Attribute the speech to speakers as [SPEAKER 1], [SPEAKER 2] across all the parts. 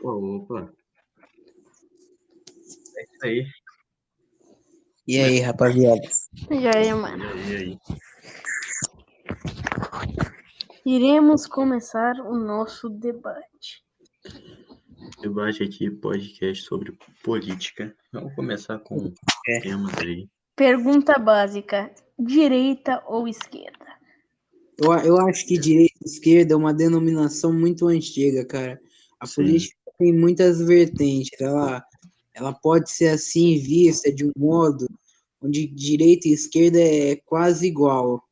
[SPEAKER 1] Opa, é isso aí.
[SPEAKER 2] E aí, rapaziada?
[SPEAKER 3] E aí, mano?
[SPEAKER 1] E aí?
[SPEAKER 3] Iremos começar o nosso debate.
[SPEAKER 1] Debate aqui, podcast sobre política. Vamos começar com temas aí.
[SPEAKER 3] Pergunta básica: direita ou esquerda?
[SPEAKER 2] Eu acho que direita e esquerda é uma denominação muito antiga, cara. A
[SPEAKER 1] Sim.
[SPEAKER 2] política tem muitas vertentes. Ela pode ser assim vista de um modo onde direita e esquerda é quase igual.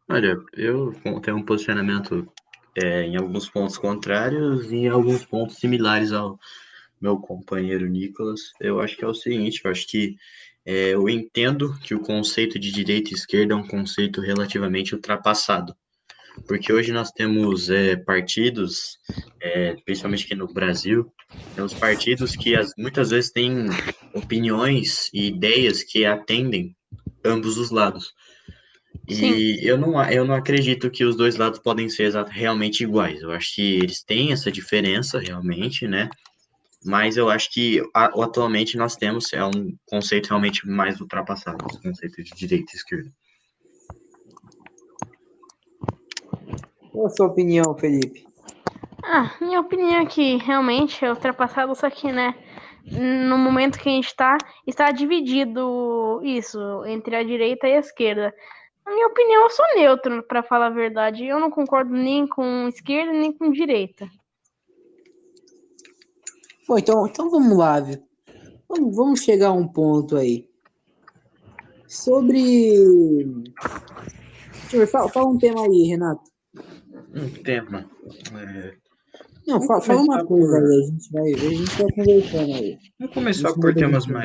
[SPEAKER 1] Olha, eu tenho um posicionamento em alguns pontos contrários e em alguns pontos similares ao meu companheiro Nicolas. Eu acho que é o seguinte, eu acho que eu entendo que o conceito de direita e esquerda é um conceito relativamente ultrapassado. Porque hoje nós temos partidos, principalmente aqui no Brasil, temos partidos que muitas vezes têm opiniões e ideias que atendem ambos os lados. E eu não acredito que os dois lados podem ser realmente iguais. Eu acho que eles têm essa diferença realmente, né? Mas eu acho que atualmente nós temos um conceito realmente mais ultrapassado, esse conceito de direita e esquerda.
[SPEAKER 2] Qual a sua opinião, Felipe?
[SPEAKER 3] Minha opinião é que realmente é ultrapassado, só que, né, no momento que a gente está dividido isso entre a direita e a esquerda. Na minha opinião, eu sou neutro, para falar a verdade. Eu não concordo nem com esquerda, nem com direita.
[SPEAKER 2] Bom, então vamos lá, viu? Vamos chegar a um ponto aí. Sobre. Deixa eu ver, fala um tema aí, Renato.
[SPEAKER 1] Um tema.
[SPEAKER 2] Não,
[SPEAKER 1] Vamos
[SPEAKER 2] fala uma
[SPEAKER 1] começar
[SPEAKER 2] coisa
[SPEAKER 1] por.
[SPEAKER 2] aí, a gente vai conversando aí.
[SPEAKER 1] Vamos
[SPEAKER 2] A
[SPEAKER 1] começar
[SPEAKER 2] gente
[SPEAKER 1] por
[SPEAKER 2] muda de
[SPEAKER 1] temas
[SPEAKER 2] tema.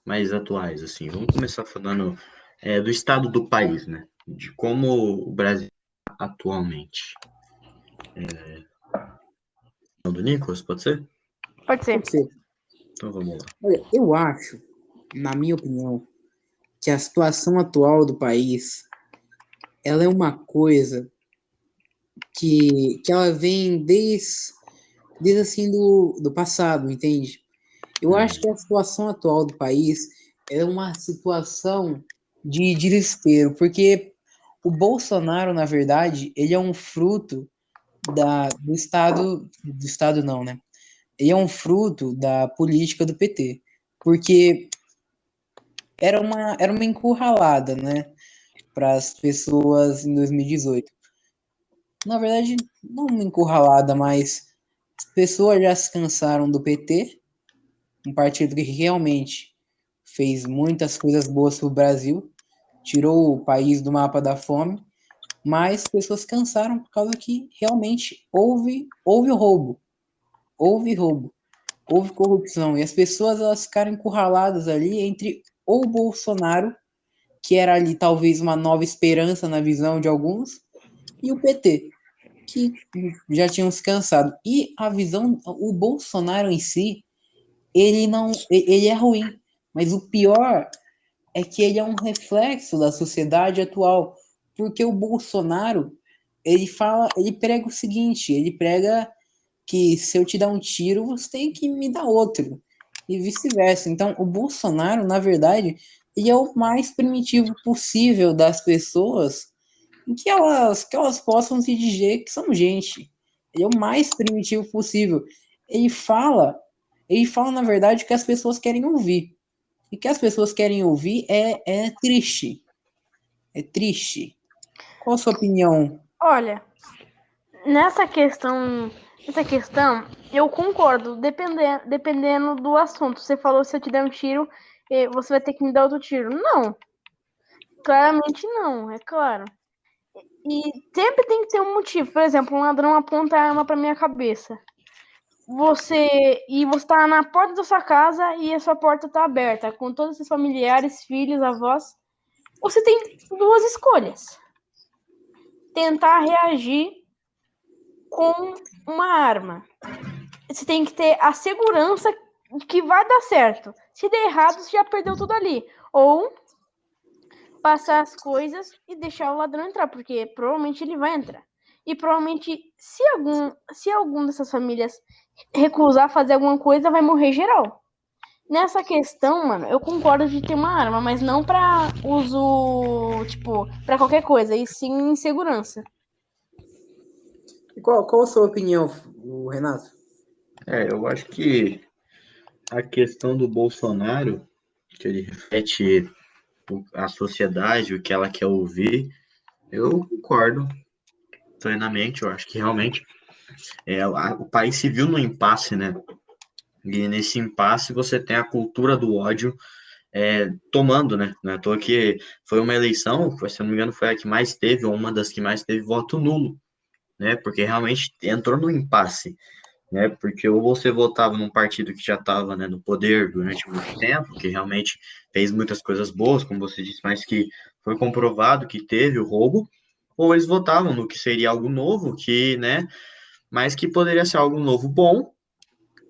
[SPEAKER 1] mais atuais, assim. Vamos começar falando do estado do país, né? De como o Brasil está atualmente. Do Nicolas, pode ser?
[SPEAKER 3] Pode ser.
[SPEAKER 2] Pode ser.
[SPEAKER 1] Então vamos lá.
[SPEAKER 2] Olha, eu acho, na minha opinião, que a situação atual do país, ela é uma coisa que ela vem desde assim do passado, entende? Eu acho que a situação atual do país é uma situação de desespero, porque o Bolsonaro, na verdade, ele é um fruto do Estado não, né? Ele é um fruto da política do PT, porque era uma encurralada, né, para as pessoas em 2018. Na verdade, não uma encurralada, mas as pessoas já se cansaram do PT, um partido que realmente fez muitas coisas boas para o Brasil, tirou o país do mapa da fome, mas pessoas cansaram por causa que realmente houve roubo, houve corrupção, e as pessoas elas ficaram encurraladas ali entre ou Bolsonaro, que era ali talvez uma nova esperança na visão de alguns, e o PT, que já tinham se cansado. E a visão, o Bolsonaro em si, ele é ruim, mas o pior é que ele é um reflexo da sociedade atual, porque o Bolsonaro, ele prega o seguinte, ele prega que se eu te dar um tiro, você tem que me dar outro, e vice-versa. Então, o Bolsonaro, na verdade, ele é o mais primitivo possível das pessoas, em que elas possam se dizer que são gente. Ele é o mais primitivo possível. Ele fala, ele fala, na verdade, o que as pessoas querem ouvir. E o que as pessoas querem ouvir é triste. É triste. Qual a sua opinião?
[SPEAKER 3] Olha, nessa questão, eu concordo, dependendo do assunto. Você falou, se eu te der um tiro, você vai ter que me dar outro tiro. Não, claramente não, é claro. E sempre tem que ter um motivo. Por exemplo, um ladrão aponta a arma pra minha cabeça. Você tá na porta da sua casa e a sua porta tá aberta, com todos os seus familiares, filhos, avós. Você tem duas escolhas: tentar reagir com uma arma. Você tem que ter a segurança de que vai dar certo. Se der errado, você já perdeu tudo ali. Ou passar as coisas e deixar o ladrão entrar, porque provavelmente ele vai entrar. E provavelmente, se algum dessas famílias recusar fazer alguma coisa, vai morrer geral. Nessa questão, mano, eu concordo de ter uma arma, mas não pra uso, tipo, pra qualquer coisa, e sim em segurança.
[SPEAKER 2] E qual a sua opinião, Renato?
[SPEAKER 1] Eu acho que a questão do Bolsonaro, que ele reflete a sociedade, o que ela quer ouvir, eu concordo plenamente. Eu acho que realmente o país se viu no impasse, né? E nesse impasse você tem a cultura do ódio tomando, né? Não é à toa que foi uma eleição, se eu não me engano, foi a que mais teve, ou uma das que mais teve voto nulo, né? Porque realmente entrou no impasse, né? Porque ou você votava num partido que já estava, né, no poder durante muito tempo, que realmente fez muitas coisas boas, como você disse, mas que foi comprovado que teve o roubo, ou eles votavam no que seria algo novo, que, né, mas que poderia ser algo novo bom,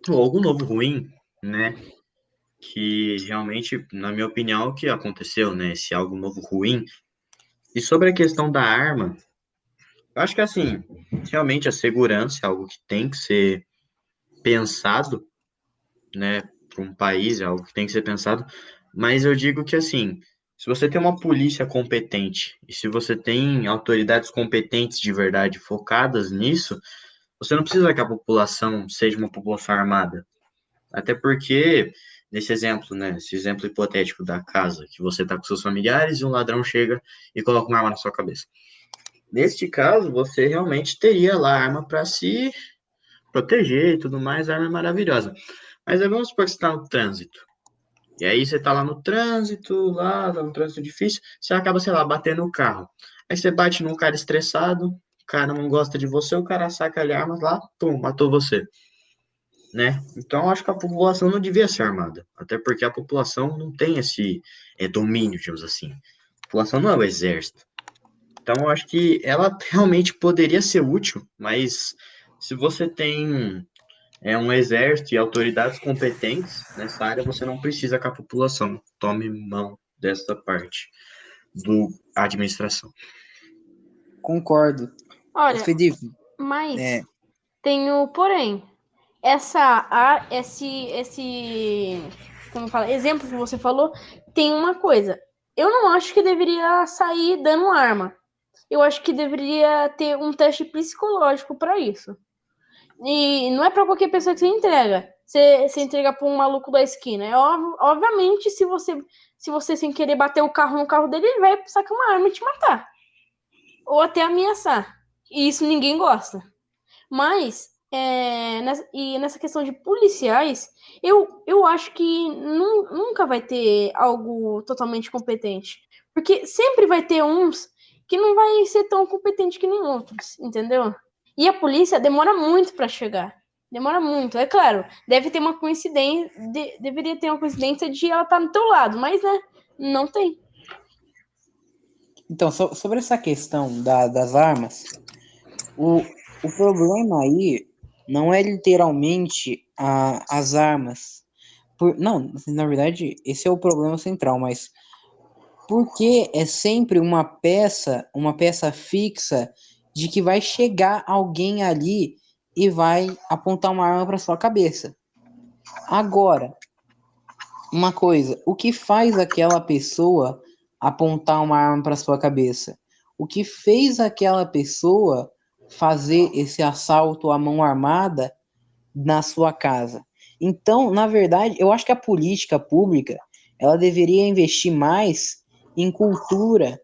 [SPEAKER 1] ou algo novo ruim, né? Que realmente, na minha opinião, é o que aconteceu, né? Esse algo novo ruim. E sobre a questão da arma, eu acho que assim, realmente a segurança é algo que tem que ser pensado, né, para um país, é algo que tem que ser pensado, mas eu digo que assim, se você tem uma polícia competente e se você tem autoridades competentes de verdade focadas nisso, você não precisa que a população seja uma população armada. Até porque, nesse exemplo, né, esse exemplo hipotético da casa, que você está com seus familiares e um ladrão chega e coloca uma arma na sua cabeça. Neste caso, você realmente teria lá a arma para se proteger e tudo mais, a arma é maravilhosa. Mas aí vamos supor que você está no trânsito. E aí você está lá no trânsito, tá no trânsito difícil, você acaba, sei lá, batendo o carro. Aí você bate num cara estressado, o cara não gosta de você, o cara saca a arma lá, pum, matou você, né? Então, acho que a população não devia ser armada, até porque a população não tem esse domínio, digamos assim. A população não é o exército. Então, eu acho que ela realmente poderia ser útil, mas se você tem um exército e autoridades competentes nessa área, você não precisa que a população tome mão dessa parte do administração.
[SPEAKER 2] Concordo.
[SPEAKER 3] Olha,
[SPEAKER 2] Felipe,
[SPEAKER 3] mas tem o porém. Esse como fala, exemplo que você falou, tem uma coisa. Eu não acho que deveria sair dando arma. Eu acho que deveria ter um teste psicológico para isso. E não é para qualquer pessoa que você entrega. Você entrega para um maluco da esquina. Obviamente, se você sem querer bater o carro no carro dele, ele vai sacar uma arma e te matar. Ou até ameaçar. E isso ninguém gosta. Mas, nessa questão de policiais, eu acho que nunca vai ter algo totalmente competente. Porque sempre vai ter uns que não vai ser tão competente que nem outros, entendeu? E a polícia demora muito para chegar. Demora muito. É claro, deve ter uma coincidência, deveria ter uma coincidência de ela estar no teu lado, mas, né, não tem.
[SPEAKER 2] então, sobre essa questão das armas, o problema aí não é literalmente as armas. Não, na verdade, esse é o problema central, mas porque é sempre uma peça fixa de que vai chegar alguém ali e vai apontar uma arma para sua cabeça. Agora, uma coisa, o que faz aquela pessoa apontar uma arma para sua cabeça? O que fez aquela pessoa fazer esse assalto à mão armada na sua casa? Então, na verdade, eu acho que a política pública ela deveria investir mais em cultura,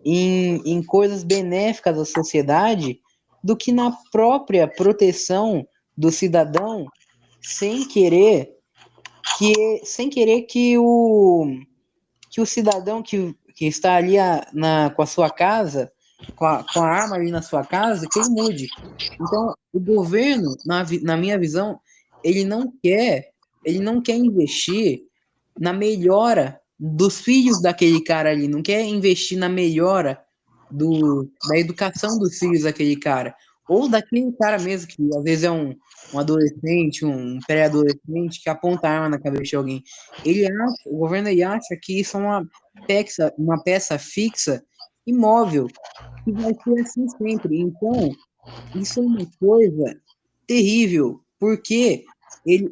[SPEAKER 2] em coisas benéficas à sociedade, do que na própria proteção do cidadão, sem querer que o cidadão que está ali com a sua casa, com a arma ali na sua casa, que ele mude. Então, o governo, na minha visão, ele não quer investir na melhora dos filhos daquele cara ali, não quer investir na melhora da educação dos filhos daquele cara, ou daquele cara mesmo, que às vezes é um adolescente, um pré-adolescente que aponta a arma na cabeça de alguém. O governo acha que isso é uma peça fixa, imóvel, que vai ser assim sempre. Então, Isso é uma coisa terrível, porque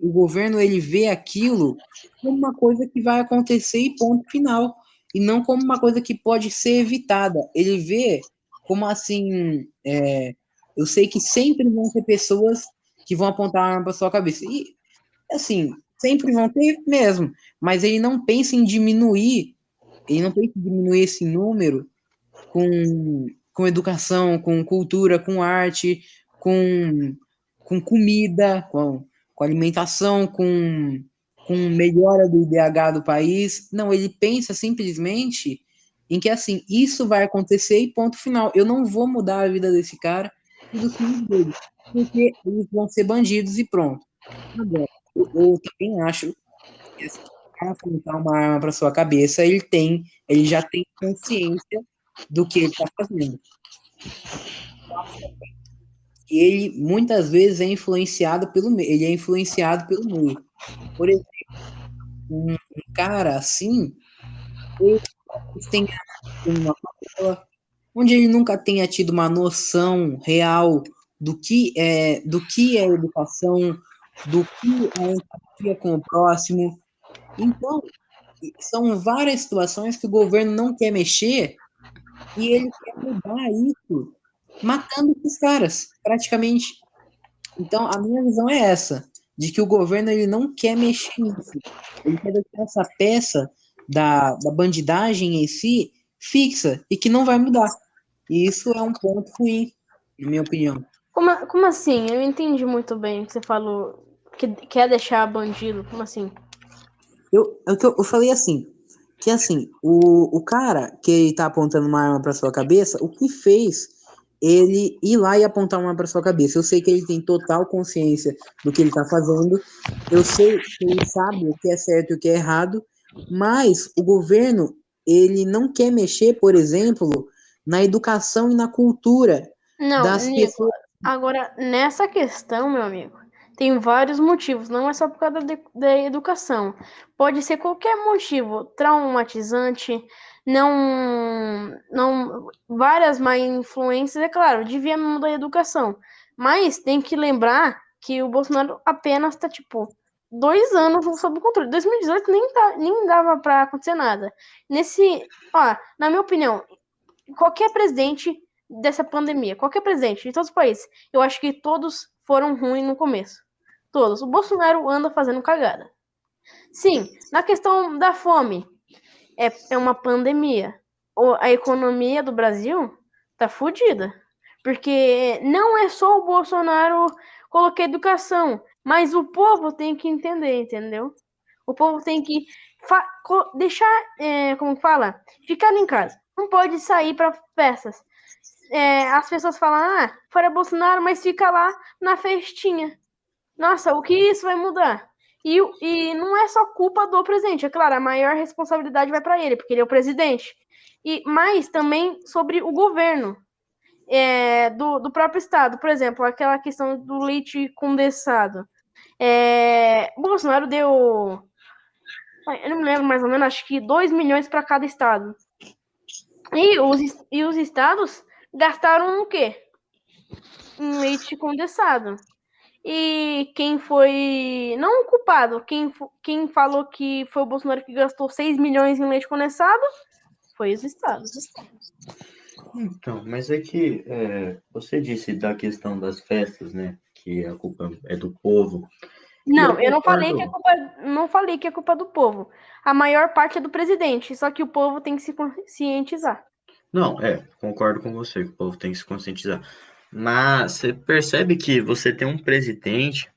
[SPEAKER 2] o governo ele vê aquilo como uma coisa que vai acontecer e ponto final, e não como uma coisa que pode ser evitada. Ele vê como assim, eu sei que sempre vão ter pessoas que vão apontar a arma para sua cabeça. E assim, sempre vão ter mesmo, mas ele não pensa em diminuir, ele não pensa em diminuir esse número com educação, com cultura, com arte, com, com comida, com alimentação, com melhora do IDH do país. Não, ele pensa simplesmente em que, assim, isso vai acontecer e ponto final. Eu não vou mudar a vida desse cara e dos filhos dele, porque eles vão ser bandidos e pronto. Agora, eu também acho que se o cara apontar uma arma para sua cabeça, ele já tem consciência do que ele está fazendo. E ele muitas vezes é influenciado pelo meio. Ele é influenciado pelo meio. Por exemplo, um cara assim, ele tem uma favela, onde ele nunca tenha tido uma noção real do que é educação, do que é empatia com o próximo. Então, são várias situações que o governo não quer mexer e ele quer mudar isso matando esses caras, praticamente. Então, a minha visão é essa, de que o governo ele não quer mexer nisso. Ele quer deixar essa peça da bandidagem em si fixa e que não vai mudar. E isso é um ponto ruim, na minha opinião.
[SPEAKER 3] Como assim? Eu entendi muito bem o que você falou. Que quer deixar bandido. Como assim?
[SPEAKER 2] Eu falei assim, que assim, o cara que tá apontando uma arma para sua cabeça, o que fez ele ir lá e apontar uma arma para sua cabeça? Eu sei que ele tem total consciência do que ele tá fazendo, eu sei que ele sabe o que é certo e o que é errado, mas o governo, ele não quer mexer, por exemplo, na educação e na cultura
[SPEAKER 3] Não,
[SPEAKER 2] das pessoas.
[SPEAKER 3] agora, nessa questão, meu amigo, tem vários motivos, não é só por causa da educação. Pode ser qualquer motivo, traumatizante, várias má influências, é claro, devia mudar a educação. Mas tem que lembrar que o Bolsonaro apenas está, tipo, 2 anos sob controle. 2018 nem dava para acontecer nada. Na minha opinião, qualquer presidente dessa pandemia, qualquer presidente de todos os países, eu acho que todos foram ruins no começo. Todos. O Bolsonaro anda fazendo cagada. Sim, na questão da fome, é uma pandemia. A economia do Brasil tá fodida. Porque não é só o Bolsonaro colocar educação, mas o povo tem que entender, entendeu? O povo tem que deixar, como fala, ficar em casa. Não pode sair para festas. As pessoas falam, fora Bolsonaro, mas fica lá na festinha. Nossa, o que isso vai mudar? E não é só culpa do presidente, é claro, a maior responsabilidade vai para ele, porque ele é o presidente. Mas também sobre o governo do próprio estado. Por exemplo, aquela questão do leite condensado. Bolsonaro deu, eu não me lembro mais ou menos, acho que 2 milhões para cada estado. E os estados gastaram o quê? Em leite condensado. E quem foi, não o culpado, quem falou que foi o Bolsonaro que gastou 6 milhões em leite condensado, foi os estados.
[SPEAKER 1] Então, mas é que você disse da questão das festas, né? Que a culpa é do povo.
[SPEAKER 3] Não, eu não falei que é culpa do povo. A maior parte é do presidente, só que o povo tem que se conscientizar.
[SPEAKER 1] Não, concordo com você, que o povo tem que se conscientizar. Mas você percebe que você tem um presidente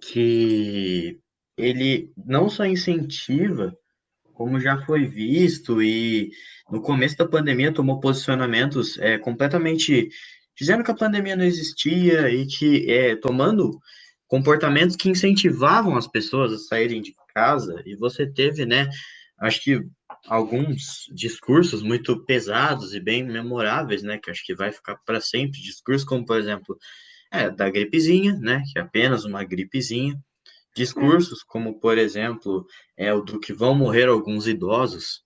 [SPEAKER 1] que ele não só incentiva, como já foi visto, e no começo da pandemia tomou posicionamentos completamente dizendo que a pandemia não existia e que tomando comportamentos que incentivavam as pessoas a saírem de casa, e você teve, né, acho que alguns discursos muito pesados e bem memoráveis, né, que acho que vai ficar para sempre, discursos como, por exemplo, da gripezinha, né, que é apenas uma gripezinha, discursos como, por exemplo, o do que vão morrer alguns idosos,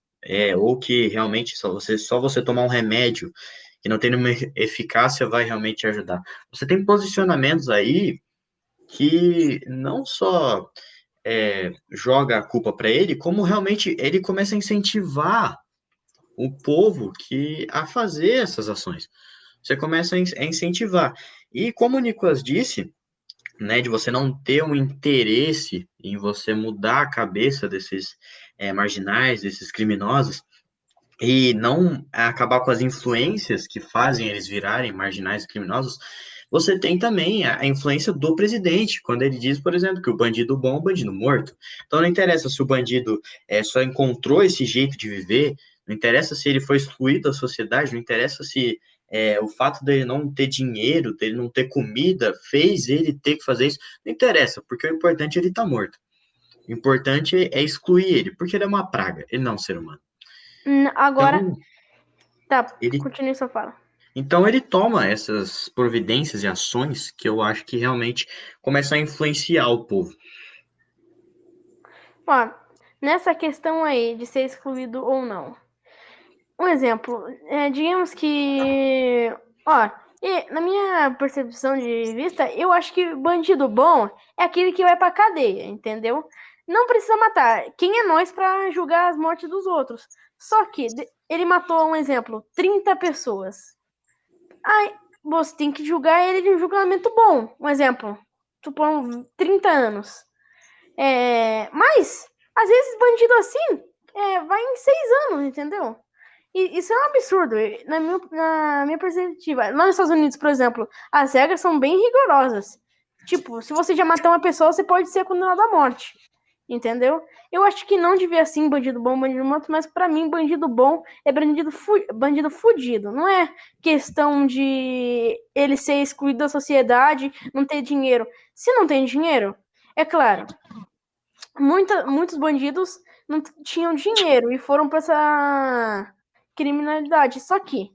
[SPEAKER 1] ou que realmente só você tomar um remédio que não tem nenhuma eficácia, vai realmente ajudar. Você tem posicionamentos aí que não só joga a culpa para ele, como realmente ele começa a incentivar o povo a fazer essas ações. Você começa a incentivar. E como o Nicolas disse, né, de você não ter um interesse em você mudar a cabeça desses marginais, desses criminosos, e não acabar com as influências que fazem eles virarem marginais e criminosos, você tem também a influência do presidente, quando ele diz, por exemplo, que o bandido bom é o bandido morto. Então não interessa se o bandido só encontrou esse jeito de viver, não interessa se ele foi excluído da sociedade, não interessa se o fato dele não ter dinheiro, dele não ter comida, fez ele ter que fazer isso, não interessa, porque o importante é ele estar morto. O importante é excluir ele, porque ele é uma praga, ele não é um ser humano.
[SPEAKER 3] Agora,
[SPEAKER 1] Então,
[SPEAKER 3] tá,
[SPEAKER 1] ele
[SPEAKER 3] continue sua fala.
[SPEAKER 1] Então ele toma essas providências e ações que eu acho que realmente começam a influenciar o povo.
[SPEAKER 3] Ó, nessa questão aí de ser excluído ou não. Um exemplo, digamos que, ó, na minha percepção de vista, eu acho que bandido bom é aquele que vai pra cadeia, entendeu? Não precisa matar. Quem é nós pra julgar as mortes dos outros? Só que ele matou, um exemplo, 30 pessoas. Aí você tem que julgar ele de um julgamento bom. Um exemplo, supondo 30 anos. Mas, às vezes, bandido assim vai em 6 anos, entendeu? E isso é um absurdo, na minha perspectiva. Lá nos Estados Unidos, por exemplo, as regras são bem rigorosas. Tipo, se você já matou uma pessoa, você pode ser condenado à morte. Entendeu? Eu acho que não devia assim bandido bom, bandido morto, mas pra mim bandido bom é bandido fudido. Não é questão de ele ser excluído da sociedade, não ter dinheiro. Se não tem dinheiro, é claro, muitos bandidos não tinham dinheiro e foram pra essa criminalidade. Só que,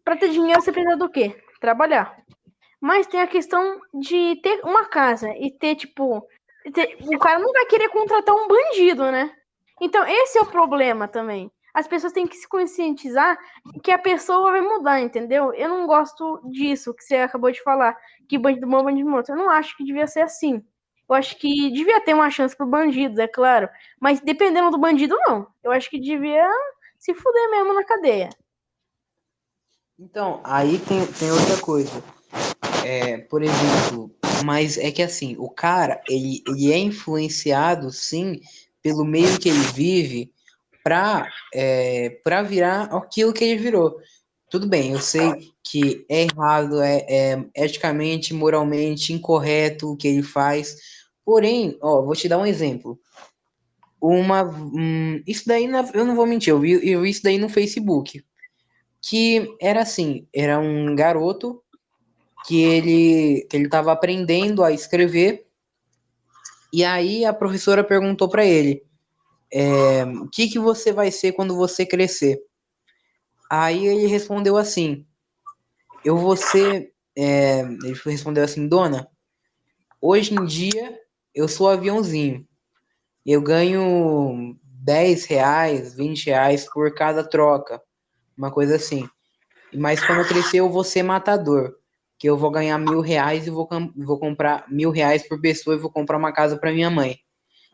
[SPEAKER 3] pra ter dinheiro, você precisa do quê? Trabalhar. Mas tem a questão de ter uma casa e ter, tipo... O cara não vai querer contratar um bandido, né? Então, esse é o problema também. As pessoas têm que se conscientizar que a pessoa vai mudar, entendeu? Eu não gosto disso que você acabou de falar, que bandido bom, bandido morto. Eu não acho que devia ser assim. Eu acho que devia ter uma chance pro bandido, é claro. Mas dependendo do bandido, não. Eu acho que devia se fuder mesmo na cadeia.
[SPEAKER 2] Então, aí tem outra coisa. Por exemplo, mas é que assim, o cara, ele é influenciado, sim, pelo meio que ele vive pra virar aquilo que ele virou. Tudo bem, eu sei que é errado, é eticamente, moralmente incorreto o que ele faz. Porém, ó, vou te dar um exemplo. Isso daí, eu não vou mentir, eu vi isso daí no Facebook. Que era assim, era um garoto que ele estava aprendendo a escrever, e aí a professora perguntou para ele, o que você vai ser quando você crescer? Aí ele respondeu assim, eu vou ser, ele respondeu assim, dona, hoje em dia eu sou aviãozinho, eu ganho 10 reais, 20 reais por cada troca, uma coisa assim. Mas quando eu crescer eu vou ser matador, que eu vou ganhar 1.000 reais e vou comprar 1.000 reais por pessoa e vou comprar uma casa para minha mãe.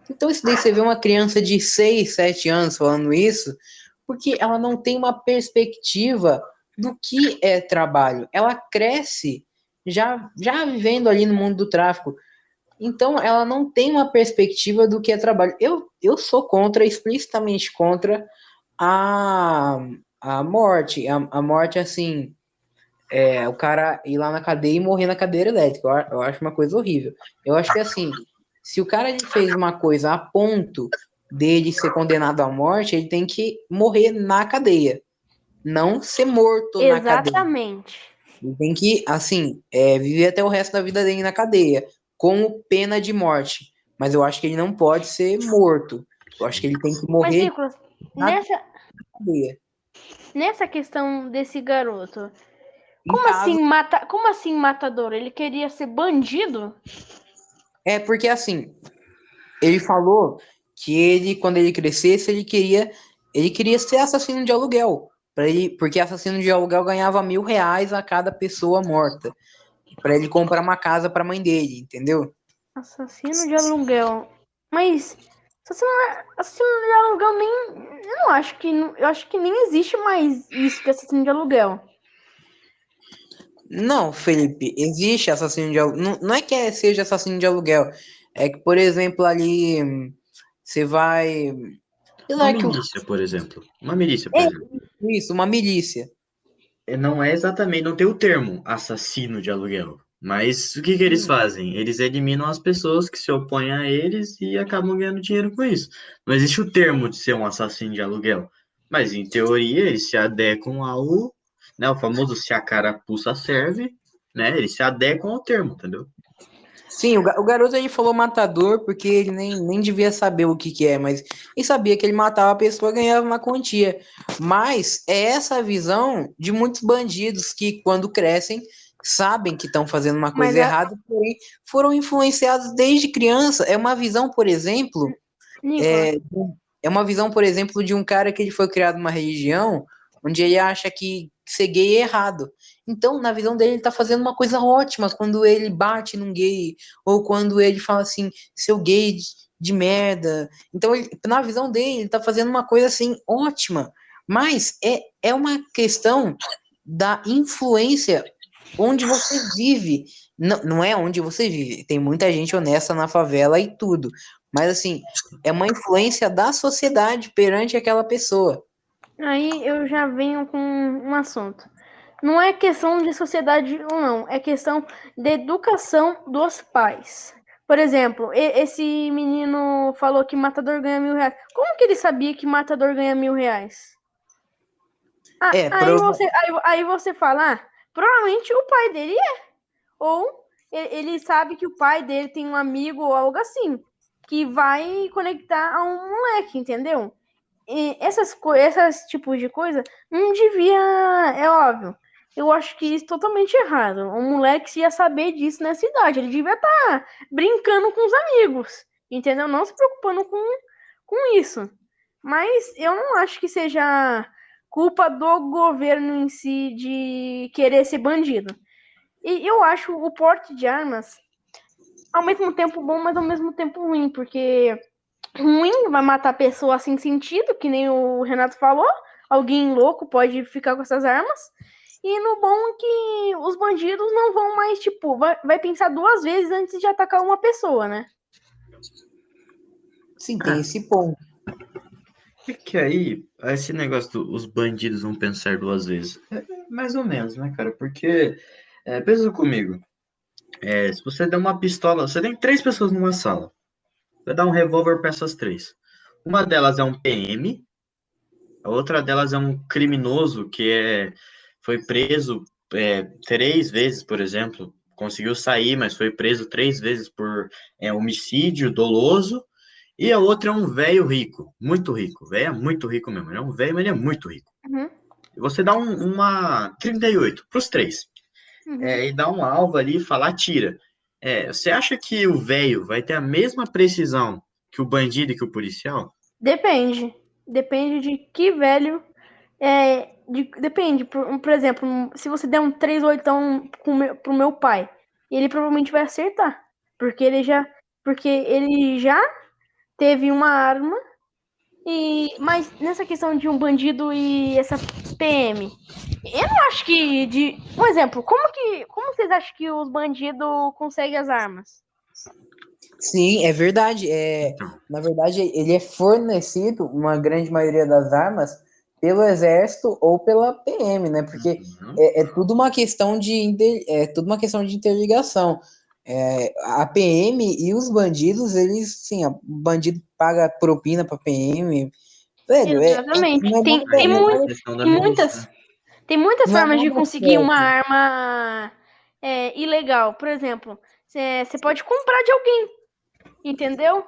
[SPEAKER 2] Então isso daí você vê uma criança de 6, 7 anos falando isso, porque ela não tem uma perspectiva do que é trabalho. Ela cresce já vivendo ali no mundo do tráfico. Então ela não tem uma perspectiva do que é trabalho. Eu sou explicitamente contra a morte. A morte, assim, o cara ir lá na cadeia e morrer na cadeira elétrica. Eu acho uma coisa horrível. Eu acho que, assim, se o cara ele fez uma coisa a ponto dele ser condenado à morte, ele tem que morrer na cadeia. Não ser morto na cadeia.
[SPEAKER 3] Exatamente.
[SPEAKER 2] Ele tem que, assim, viver até o resto da vida dele na cadeia, como pena de morte. Mas eu acho que ele não pode ser morto. Eu acho que ele tem que
[SPEAKER 3] Mas,
[SPEAKER 2] morrer
[SPEAKER 3] Nicolas,
[SPEAKER 2] na cadeia.
[SPEAKER 3] nessa questão desse garoto,
[SPEAKER 2] Em caso,
[SPEAKER 3] como assim matador? Ele queria ser bandido?
[SPEAKER 2] porque assim, ele falou que ele, quando ele crescesse, ele queria ser assassino de aluguel. Porque assassino de aluguel ganhava R$ 1.000 a cada pessoa morta. Pra ele comprar uma casa pra mãe dele, entendeu?
[SPEAKER 3] Assassino de aluguel. Mas assassino de aluguel nem. Eu não acho que. Eu acho que nem existe mais isso que assassino de aluguel.
[SPEAKER 2] Não, Felipe, existe assassino de aluguel. Não, não é que seja assassino de aluguel. É que, por exemplo, ali você vai.
[SPEAKER 1] Uma
[SPEAKER 2] Apesar que
[SPEAKER 1] milícia, por exemplo. Uma milícia, por exemplo.
[SPEAKER 2] isso, uma milícia.
[SPEAKER 1] Não é exatamente, não tem o termo assassino de aluguel. Mas o que que eles fazem? Eles eliminam as pessoas que se opõem a eles e acabam ganhando dinheiro com isso. Não existe o termo de ser um assassino de aluguel. Mas, em teoria, eles se adequam ao, né, o famoso se a carapuça serve, né? Eles se adequam ao termo, entendeu?
[SPEAKER 2] Sim, o garoto ele falou matador porque ele nem devia saber o que é, mas ele sabia que ele matava a pessoa e ganhava uma quantia. Mas é essa a visão de muitos bandidos que, quando crescem, sabem que estão fazendo uma
[SPEAKER 3] Mas
[SPEAKER 2] coisa errada, porém foram influenciados desde criança. É uma visão, por exemplo,
[SPEAKER 3] Nicolas,
[SPEAKER 2] é, é uma visão, por exemplo, de um cara que ele foi criado numa religião onde ele acha que ser gay é errado. Então, na visão dele, ele tá fazendo uma coisa ótima quando ele bate num gay, ou quando ele fala assim, seu gay de merda. Então, na visão dele, ele tá fazendo uma coisa assim ótima. Mas é uma questão da influência onde você vive. Não, não é onde você vive. Tem muita gente honesta na favela e tudo. Mas assim, é uma influência da sociedade perante aquela pessoa.
[SPEAKER 3] aí eu já venho com um assunto. Não é questão de sociedade ou não, é questão de educação dos pais. Por exemplo, esse menino falou que matador ganha R$ 1.000. Como que ele sabia que matador ganha R$ 1.000?
[SPEAKER 2] É,
[SPEAKER 3] Aí você fala, provavelmente o pai dele é. Ou ele sabe que o pai dele tem um amigo ou algo assim, que vai conectar a um moleque, entendeu? E esses tipos de coisa não devia, é óbvio. Eu acho que isso é totalmente errado. Um moleque ia saber disso nessa idade. Ele devia estar brincando com os amigos, entendeu? Não se preocupando com isso. Mas eu não acho que seja culpa do governo em si de querer ser bandido. E eu acho o porte de armas ao mesmo tempo bom, mas ao mesmo tempo ruim, porque ruim vai matar pessoa sem sentido, que nem o Renato falou. Alguém louco pode ficar com essas armas. E no bom é que os bandidos não vão mais, tipo, vai pensar duas vezes antes de atacar uma pessoa, né?
[SPEAKER 2] sim, tem esse ponto.
[SPEAKER 1] É que aí, esse negócio dos bandidos vão pensar duas vezes. É mais ou menos, né, cara? Porque, pensa comigo, se você der uma pistola, você tem três pessoas numa sala, vai dar um revólver para essas três. Uma delas é um PM, a outra delas é um criminoso que foi preso três vezes, por exemplo, conseguiu sair, mas foi preso três vezes por homicídio doloso. E a outra é um velho rico, muito rico. Velho é muito rico mesmo. Ele é um velho, mas ele é muito rico.
[SPEAKER 3] Uhum,
[SPEAKER 1] E você dá uma 38 para os três.
[SPEAKER 3] uhum.
[SPEAKER 1] E dá um alvo ali e fala, atira. Você acha que o velho vai ter a mesma precisão que o bandido e que o policial?
[SPEAKER 3] Depende. Depende de que velho. Depende. Por exemplo, se você der um 3/8 pro meu pai, ele provavelmente vai acertar. Porque ele já teve uma arma. Mas nessa questão de um bandido e essa PM, eu não acho que. Um exemplo, como vocês acham que os bandidos conseguem as armas?
[SPEAKER 2] Sim, é verdade.
[SPEAKER 1] Então,
[SPEAKER 2] Na verdade, ele é fornecido, uma grande maioria das armas, pelo Exército ou pela PM, né? Porque
[SPEAKER 1] uhum.
[SPEAKER 2] é tudo uma questão é tudo uma questão de interligação. A PM e os bandidos, eles, sim, o bandido paga propina para PM. Velho,
[SPEAKER 3] Exatamente.
[SPEAKER 2] não é
[SPEAKER 3] Tem,
[SPEAKER 2] nada,
[SPEAKER 3] tem,
[SPEAKER 1] É
[SPEAKER 2] não é
[SPEAKER 1] a
[SPEAKER 3] muito,
[SPEAKER 2] nada,
[SPEAKER 1] questão da
[SPEAKER 3] tem
[SPEAKER 1] milícia,
[SPEAKER 3] muitas,
[SPEAKER 1] né?
[SPEAKER 3] tem muitas
[SPEAKER 2] não é
[SPEAKER 3] formas de
[SPEAKER 2] nada
[SPEAKER 3] conseguir uma
[SPEAKER 2] certo.
[SPEAKER 3] arma ilegal. Por exemplo, você pode comprar de alguém, entendeu?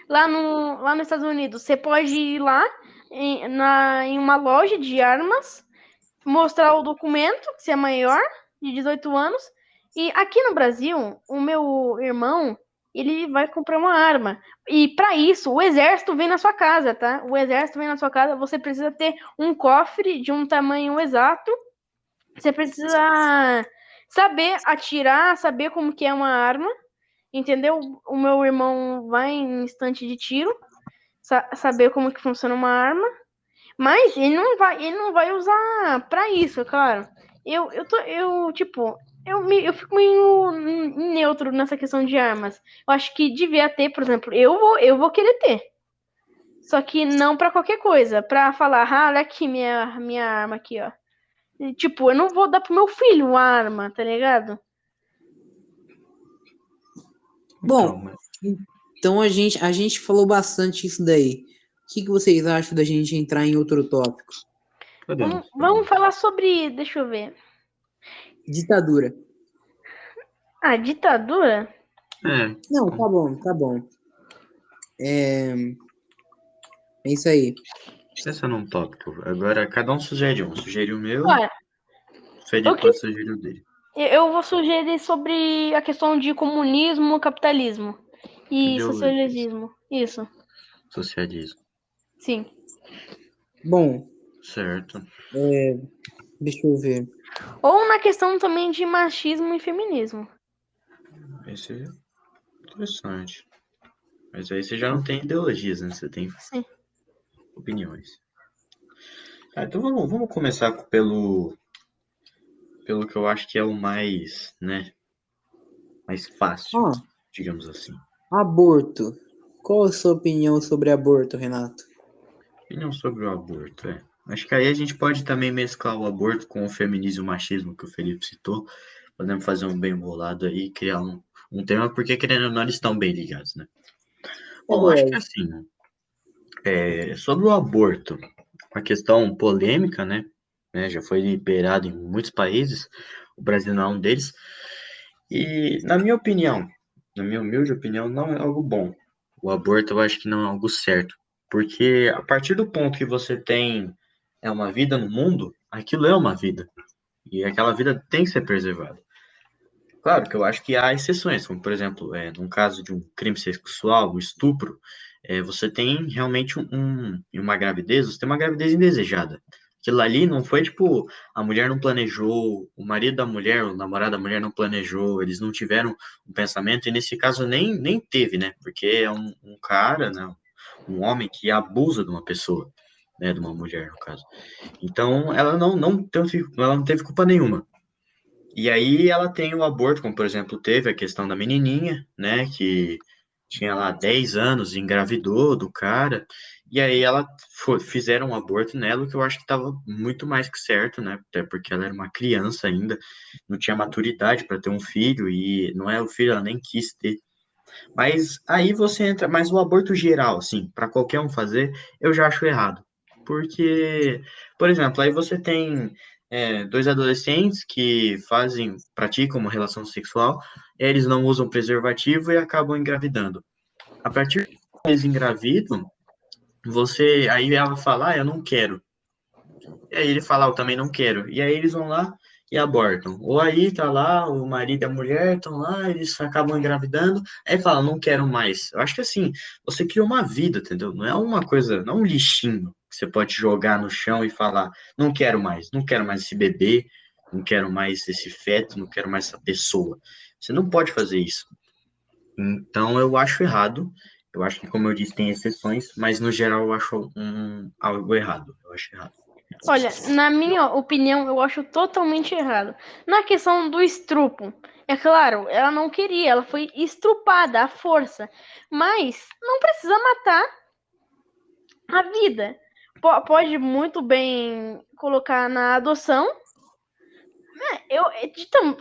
[SPEAKER 3] Lá nos Estados Unidos, você pode ir lá em uma loja de armas, mostrar o documento, que você é maior, de 18 anos. E aqui no Brasil, o meu irmão, ele vai comprar uma arma. E para isso, o exército vem na sua casa, tá? O exército vem na sua casa, você precisa ter um cofre de um tamanho exato. Você precisa saber atirar, saber como que é uma arma, entendeu? O meu irmão vai em estante de tiro, saber como que funciona uma arma, mas ele não vai usar para isso, é claro. Eu fico meio neutro nessa questão de armas. Eu acho que devia ter, por exemplo, eu vou querer ter. Só que não pra qualquer coisa. Pra falar, olha aqui minha arma aqui, ó. E, tipo, eu não vou dar pro meu filho uma arma, tá ligado?
[SPEAKER 2] Bom, então a gente falou bastante isso daí. O que vocês acham da gente entrar em outro tópico?
[SPEAKER 3] Vamos falar sobre, deixa eu ver.
[SPEAKER 2] Ditadura.
[SPEAKER 3] Ditadura?
[SPEAKER 2] Não, tá bom. É isso aí.
[SPEAKER 1] Esse não é um tópico. Agora, cada um sugere um. Sugere o meu,
[SPEAKER 3] Olha,
[SPEAKER 1] o Felipe pode sugerir o dele.
[SPEAKER 3] Eu vou sugerir sobre a questão de comunismo, capitalismo e socialismo. Isso.
[SPEAKER 1] Socialismo.
[SPEAKER 3] Sim.
[SPEAKER 2] Bom.
[SPEAKER 1] Certo.
[SPEAKER 2] Deixa eu ver.
[SPEAKER 3] Ou na questão também de machismo e feminismo.
[SPEAKER 1] Esse é interessante. Mas aí você já não tem ideologias, né? Você tem opiniões. Então vamos começar pelo que eu acho que é o mais, né? Mais fácil, digamos assim.
[SPEAKER 2] Aborto. Qual a sua opinião sobre aborto, Renato?
[SPEAKER 1] Opinião sobre o aborto, Acho que aí a gente pode também mesclar o aborto com o feminismo e o machismo que o Felipe citou. Podemos fazer um bem bolado aí e criar um tema, porque querendo ou não, eles estão bem ligados, né? Bom, acho que assim, sobre o aborto, uma questão polêmica, né? Já foi liberado em muitos países, o Brasil não é um deles. E, na minha opinião, na minha humilde opinião, não é algo bom. O aborto eu acho que não é algo certo. Porque a partir do ponto que você tem uma vida no mundo, aquilo é uma vida. E aquela vida tem que ser preservada. Claro que eu acho que há exceções, como por exemplo, num caso de um crime sexual, um estupro, você tem realmente uma gravidez, você tem uma gravidez indesejada. Aquilo ali não foi tipo, a mulher não planejou, o marido da mulher, o namorado da mulher não planejou, eles não tiveram um pensamento, e nesse caso nem teve, né? Porque é um cara, né? Um homem que abusa de uma pessoa, né? De uma mulher, no caso. Então, ela não teve culpa nenhuma. E aí ela tem o aborto, como por exemplo teve a questão da menininha, né, que tinha lá 10 anos, engravidou do cara, e aí fizeram um aborto nela, o que eu acho que estava muito mais que certo, né, até porque ela era uma criança ainda, não tinha maturidade para ter um filho, e não é o filho, ela nem quis ter. Mas aí você entra, mas o aborto geral, assim, para qualquer um fazer, eu já acho errado. Porque, por exemplo, aí você tem dois adolescentes que praticam uma relação sexual, eles não usam preservativo e acabam engravidando. A partir que eles engravidam, aí ela fala, eu não quero. E aí ele fala, eu também não quero. E aí eles vão lá e abortam. Ou aí tá lá, o marido e a mulher estão lá, eles acabam engravidando, aí fala, não quero mais. Eu acho que assim, você cria uma vida, entendeu? Não é uma coisa, não é um lixinho que você pode jogar no chão e falar, não quero mais esse bebê, não quero mais esse feto, não quero mais essa pessoa. Você não pode fazer isso. Então eu acho errado. Eu acho que, como eu disse, tem exceções, mas no geral eu acho algo errado. Eu acho errado.
[SPEAKER 3] Olha, na minha opinião, eu acho totalmente errado. Na questão do estrupo, é claro, ela não queria, ela foi estrupada à força. Mas não precisa matar a vida. Pode muito bem colocar na adoção.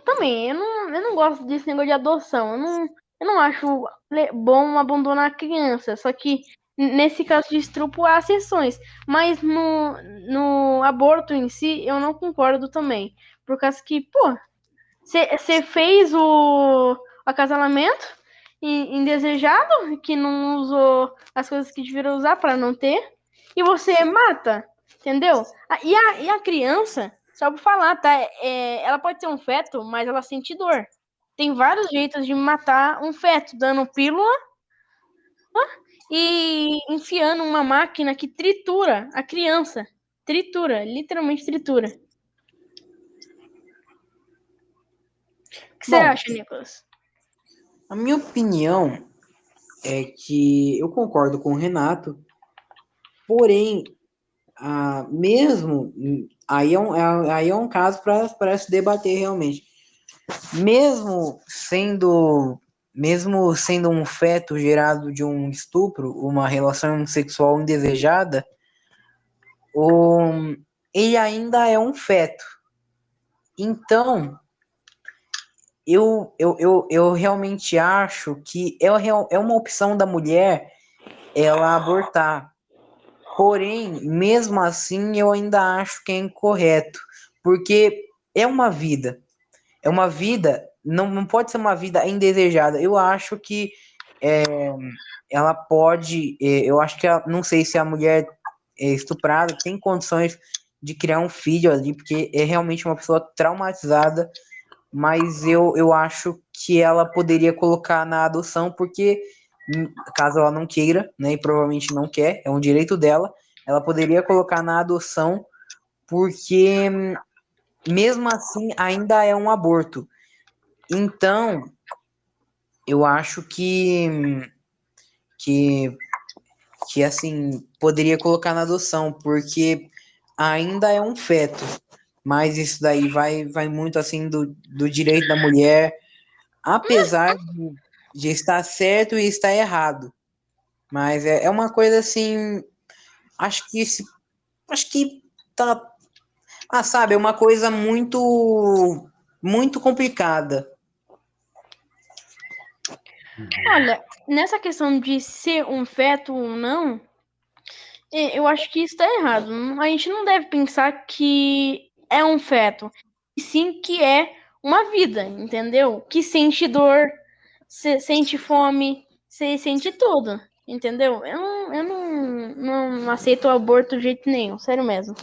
[SPEAKER 3] Também, eu não gosto desse negócio de adoção. Eu não acho bom abandonar a criança. Só que nesse caso de estupro há exceções. Mas no aborto em si, eu não concordo também. Por causa que, pô, você fez o acasalamento indesejado, que não usou as coisas que deveria usar para não ter, e você mata, entendeu? E a criança, só por falar, tá? Ela pode ser um feto, mas ela sente dor. Tem vários jeitos de matar um feto, dando pílula e enfiando uma máquina que tritura a criança. Tritura, literalmente tritura. O que você
[SPEAKER 2] Bom,
[SPEAKER 3] acha, Nicolas?
[SPEAKER 2] a minha opinião é que eu concordo com o Renato, porém, mesmo aí é um caso para se debater realmente. Mesmo sendo um feto gerado de um estupro, uma relação sexual indesejada, ele ainda é um feto. Então, eu realmente acho que é uma opção da mulher ela abortar. Porém, mesmo assim, eu ainda acho que é incorreto, porque é uma vida. É uma vida, não pode ser uma vida indesejada. Eu acho que ela pode, eu acho que não sei se a mulher estuprada tem condições de criar um filho ali, porque é realmente uma pessoa traumatizada, mas eu acho que ela poderia colocar na adoção, porque caso ela não queira, né, e provavelmente não quer, é um direito dela, ela poderia colocar na adoção, porque mesmo assim ainda é um aborto. Então, eu acho que, que assim, poderia colocar na adoção, porque ainda é um feto. Mas isso daí vai muito assim do direito da mulher, apesar de estar certo e estar errado. Mas é uma coisa assim, acho que tá, sabe, é uma coisa muito complicada.
[SPEAKER 3] Olha, nessa questão de ser um feto ou não, eu acho que isso está errado. A gente não deve pensar que é um feto, e sim que é uma vida, entendeu? Que sente dor, sente fome, sente tudo, entendeu? Eu não aceito o aborto de jeito nenhum, sério mesmo.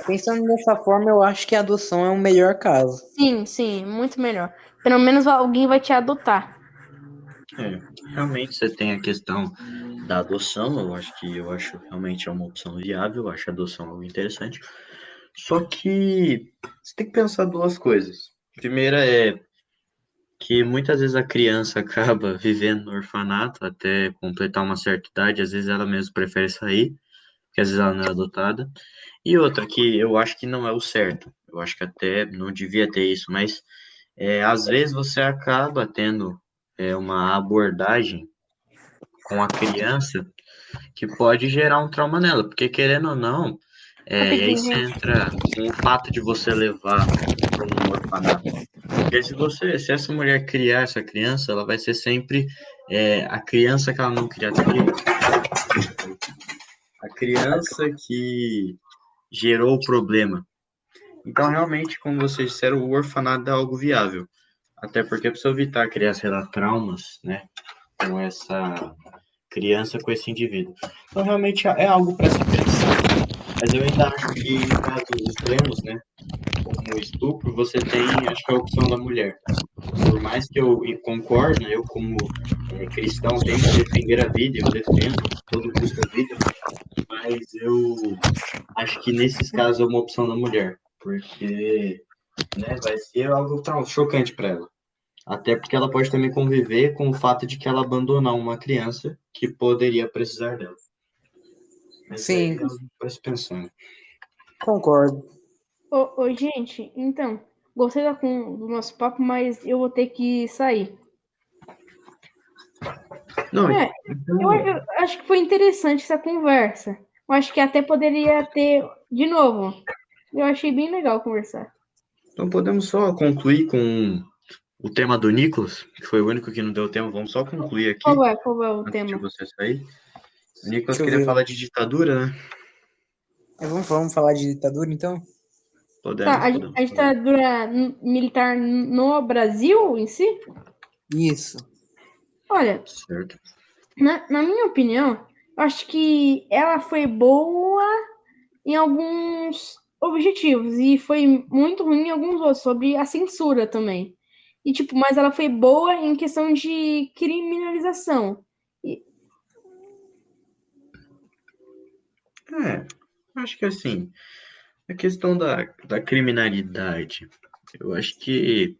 [SPEAKER 2] Pensando dessa forma, eu acho que a adoção é o melhor caso.
[SPEAKER 3] Sim, sim, muito melhor. Pelo menos alguém vai te adotar.
[SPEAKER 1] Realmente você tem a questão da adoção, eu acho realmente é uma opção viável, eu acho a adoção algo interessante. Só que você tem que pensar duas coisas. Primeira é que muitas vezes a criança acaba vivendo no orfanato até completar uma certa idade, às vezes ela mesma prefere sair, porque às vezes ela não é adotada. E outra que eu acho que não é o certo, eu acho que até não devia ter isso, mas às vezes você acaba tendo uma abordagem com a criança que pode gerar um trauma nela, porque querendo ou não, e aí
[SPEAKER 3] Rapidinho,
[SPEAKER 1] você
[SPEAKER 3] gente.
[SPEAKER 1] entra com o fato de você levar para um orfanato. Porque se essa mulher criar essa criança, ela vai ser sempre a criança que ela não queria ter, a criança que gerou o problema. Então, realmente, como vocês disseram, o orfanato é algo viável. Até porque para evitar criar, sei lá, traumas, né, com essa criança, com esse indivíduo. Então, realmente é algo para se pensar. Mas eu ainda acho que, em casos extremos, né, como o estupro, você tem, acho que a opção da mulher. Por mais que eu concorde, né, eu como cristão tenho que defender a vida, eu defendo a todo custo a vida, mas eu acho que nesses casos é uma opção da mulher, porque né, vai ser algo chocante para ela. Até porque ela pode também conviver com o fato de que ela abandonou uma criança que poderia precisar dela. Mas aí
[SPEAKER 2] Sim,
[SPEAKER 1] ela vai se pensando.
[SPEAKER 2] concordo.
[SPEAKER 3] Ô, gente, então, gostei do nosso papo, mas eu vou ter que sair.
[SPEAKER 1] Não,
[SPEAKER 3] É, eu acho que foi interessante essa conversa. Eu acho que até poderia ter de novo. Eu achei bem legal conversar.
[SPEAKER 1] então podemos só concluir com o tema do Nicolas, que foi o único que não deu tempo. Vamos só concluir aqui,
[SPEAKER 3] Qual é o
[SPEAKER 1] antes de
[SPEAKER 3] tema?
[SPEAKER 1] você sair. O Nicolas
[SPEAKER 2] Deixa eu
[SPEAKER 1] queria
[SPEAKER 2] ver.
[SPEAKER 1] falar de ditadura, né?
[SPEAKER 2] Vamos falar de ditadura, então?
[SPEAKER 3] Tá,
[SPEAKER 1] Podemos
[SPEAKER 3] a
[SPEAKER 1] falar.
[SPEAKER 3] ditadura militar no Brasil em si?
[SPEAKER 2] Isso.
[SPEAKER 3] Olha,
[SPEAKER 1] Certo.
[SPEAKER 3] na minha opinião, eu acho que ela foi boa em alguns objetivos e foi muito ruim em alguns outros, sobre a censura também. E, tipo, mas ela foi boa em questão de criminalização. E,
[SPEAKER 1] Acho que assim, a questão da criminalidade, eu acho que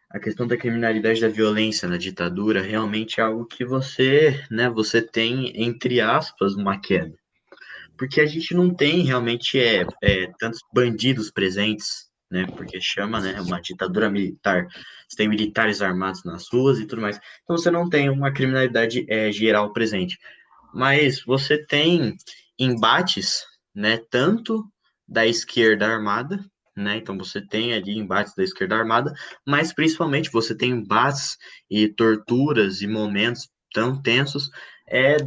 [SPEAKER 1] a questão da criminalidade da violência na ditadura realmente é algo que você, né, você tem, entre aspas, uma queda. Porque a gente não tem realmente tantos bandidos presentes, né? Porque chama, né, uma ditadura militar. Você tem militares armados nas ruas e tudo mais. Então você não tem uma criminalidade geral presente. Mas você tem embates, né, tanto da esquerda armada, né? Então você tem ali embates da esquerda armada, mas principalmente você tem embates e torturas e momentos tão tensos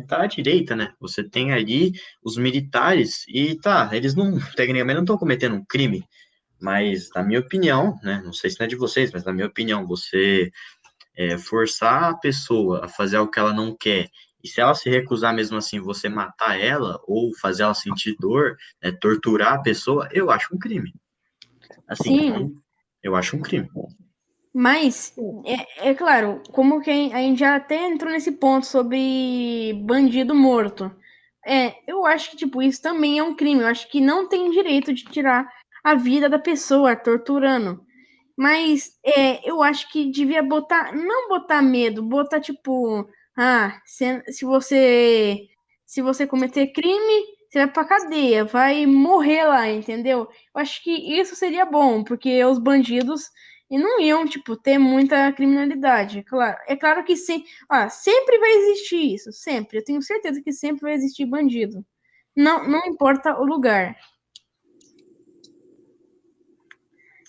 [SPEAKER 1] da direita, né? Você tem ali os militares e tá, eles não tecnicamente não estão cometendo um crime, mas na minha opinião, né? Não sei se não é de vocês, mas na minha opinião, você forçar a pessoa a fazer algo que ela não quer, e se ela se recusar mesmo assim, você matar ela, ou fazer ela sentir dor, né, torturar a pessoa, eu acho um crime. Assim,
[SPEAKER 3] sim,
[SPEAKER 1] eu acho um crime.
[SPEAKER 3] mas é claro, como que a gente já até entrou nesse ponto sobre bandido morto. Eu acho que, tipo, isso também é um crime. Eu acho que não tem direito de tirar a vida da pessoa torturando. Mas eu acho que devia botar, não botar medo, botar tipo, se você cometer crime, você vai pra cadeia, vai morrer lá, entendeu? Eu acho que isso seria bom, porque os bandidos não iam, tipo, ter muita criminalidade. Claro, é claro que sim, sempre vai existir isso, sempre. Eu tenho certeza que sempre vai existir bandido. Não, não importa o lugar.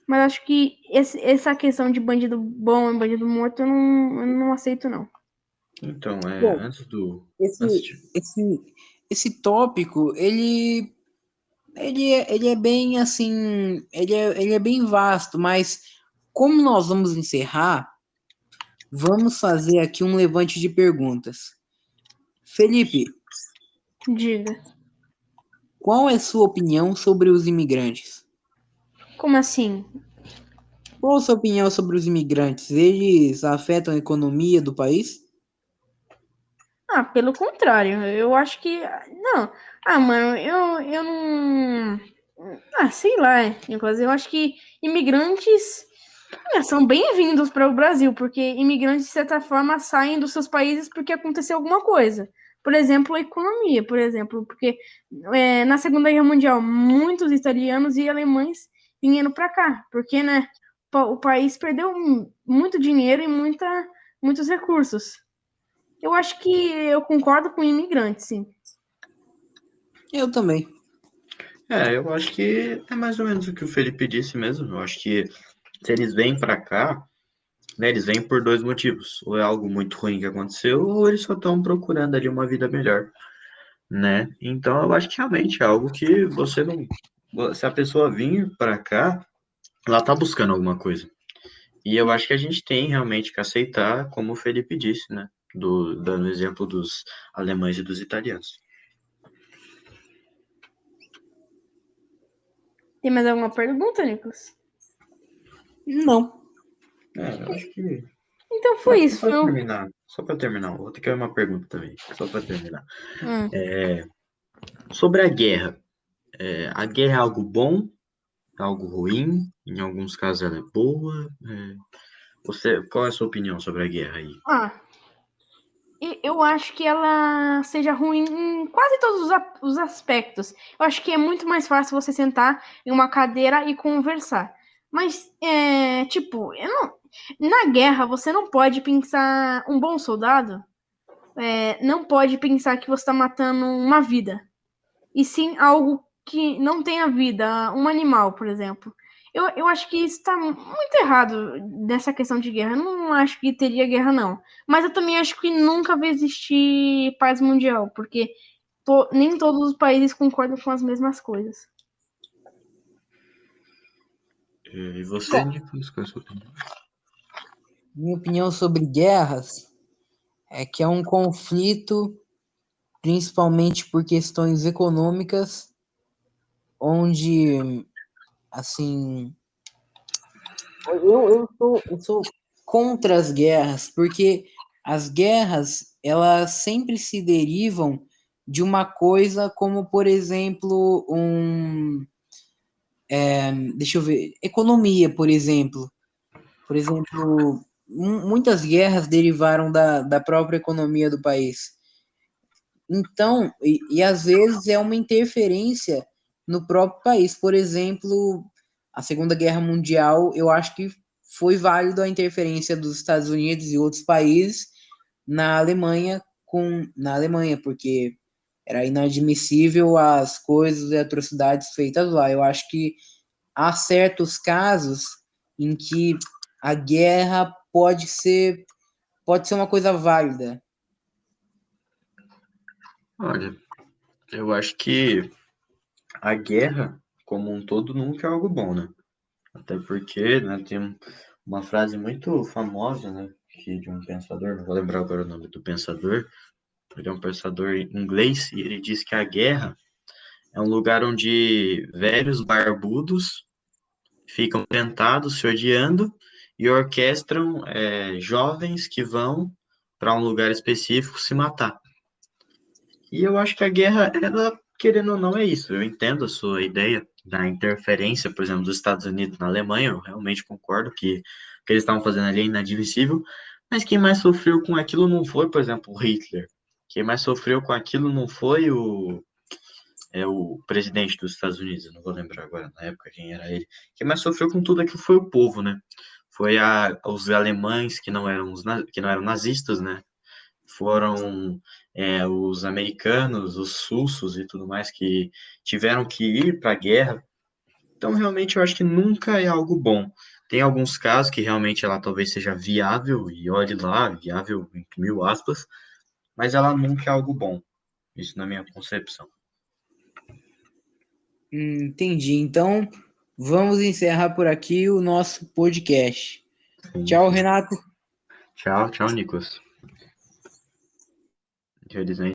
[SPEAKER 3] Mas acho que essa questão de bandido bom e bandido morto eu não aceito, não.
[SPEAKER 1] Então,
[SPEAKER 2] Bom, esse,
[SPEAKER 1] antes de...
[SPEAKER 2] esse tópico, ele é bem assim, ele é bem vasto, mas como nós vamos encerrar, vamos fazer aqui um levante de perguntas. Felipe,
[SPEAKER 3] Diga.
[SPEAKER 2] qual é sua opinião sobre os imigrantes?
[SPEAKER 3] Como assim?
[SPEAKER 2] Qual a sua opinião sobre os imigrantes? Eles afetam a economia do país?
[SPEAKER 3] Pelo contrário, eu acho que. Não. Mano, eu não. Sei lá, Nicolas. Eu acho que imigrantes são bem-vindos para o Brasil, porque imigrantes, de certa forma, saem dos seus países porque aconteceu alguma coisa. Por exemplo, a economia, por exemplo, porque na Segunda Guerra Mundial, muitos italianos e alemães vieram para cá, porque, né, o país perdeu muito dinheiro e muitos recursos. Eu acho que eu concordo com o imigrante, sim.
[SPEAKER 2] Eu também.
[SPEAKER 1] Eu acho que é mais ou menos o que o Felipe disse mesmo. Eu acho que se eles vêm para cá, né, eles vêm por dois motivos. Ou é algo muito ruim que aconteceu, ou eles só estão procurando ali uma vida melhor, né? Então eu acho que realmente é algo que você não. Se a pessoa vir para cá, ela tá buscando alguma coisa. E eu acho que a gente tem realmente que aceitar, como o Felipe disse, né? Dando o exemplo dos alemães e dos italianos.
[SPEAKER 3] Tem mais alguma pergunta, Nicolas?
[SPEAKER 2] Não.
[SPEAKER 1] Eu acho que.
[SPEAKER 3] Então foi
[SPEAKER 1] Só
[SPEAKER 3] isso.
[SPEAKER 1] para terminar, vou ter que fazer uma pergunta também, só para terminar.
[SPEAKER 3] Hum.
[SPEAKER 1] Sobre a guerra é algo bom, é algo ruim, em alguns casos ela é boa. Qual é a sua opinião sobre a guerra aí?
[SPEAKER 3] Eu acho que ela seja ruim em quase todos os aspectos. Eu acho que é muito mais fácil você sentar em uma cadeira e conversar. Mas, tipo, na guerra você não pode pensar um bom soldado, não pode pensar que você está matando uma vida. E sim algo que não tenha vida, um animal, por exemplo. Eu acho que isso está muito errado nessa questão de guerra. Eu não acho que teria guerra, não. Mas eu também acho que nunca vai existir paz mundial, porque nem todos os países concordam com as mesmas coisas.
[SPEAKER 1] E você,
[SPEAKER 2] Bom,
[SPEAKER 1] Nicolas, qual é a sua opinião?
[SPEAKER 2] minha opinião sobre guerras é que é um conflito, principalmente por questões econômicas, onde, assim, eu sou contra as guerras, porque as guerras, elas sempre se derivam de uma coisa como, por exemplo, deixa eu ver, economia, por exemplo. Por exemplo, muitas guerras derivaram da própria economia do país. Então, e às vezes é uma interferência no próprio país. Por exemplo, a Segunda Guerra Mundial, eu acho que foi válido a interferência dos Estados Unidos e outros países na Alemanha, porque era inadmissível as coisas e atrocidades feitas lá. Eu acho que há certos casos em que a guerra pode ser uma coisa válida.
[SPEAKER 1] Olha, eu acho que a guerra, como um todo, nunca é algo bom, né? Até porque, né, tem uma frase muito famosa, né, que de um pensador, não vou lembrar agora o nome do pensador, ele é um pensador inglês, e ele diz que a guerra é um lugar onde velhos barbudos ficam sentados se odiando e orquestram jovens que vão para um lugar específico se matar. E eu acho que a guerra, ela, querendo ou não, é isso. Eu entendo a sua ideia da interferência, por exemplo, dos Estados Unidos na Alemanha. Eu realmente concordo que o que eles estavam fazendo ali é inadmissível. Mas quem mais sofreu com aquilo não foi, por exemplo, o Hitler. Quem mais sofreu com aquilo não foi o presidente dos Estados Unidos. Eu não vou lembrar agora na época quem era ele. Quem mais sofreu com tudo aquilo foi o povo, né? Foi os alemães que não eram nazistas, né? Foram os americanos, os russos e tudo mais que tiveram que ir para a guerra. Então, realmente, eu acho que nunca é algo bom. Tem alguns casos que realmente ela talvez seja viável, e olhe lá, viável entre mil aspas, mas ela nunca é algo bom. Isso na minha concepção.
[SPEAKER 2] Entendi. Então, vamos encerrar por aqui o nosso podcast.
[SPEAKER 1] Sim,
[SPEAKER 2] Tchau,
[SPEAKER 1] sim.
[SPEAKER 2] Renato.
[SPEAKER 1] Tchau, tchau, Nicolas. Realizando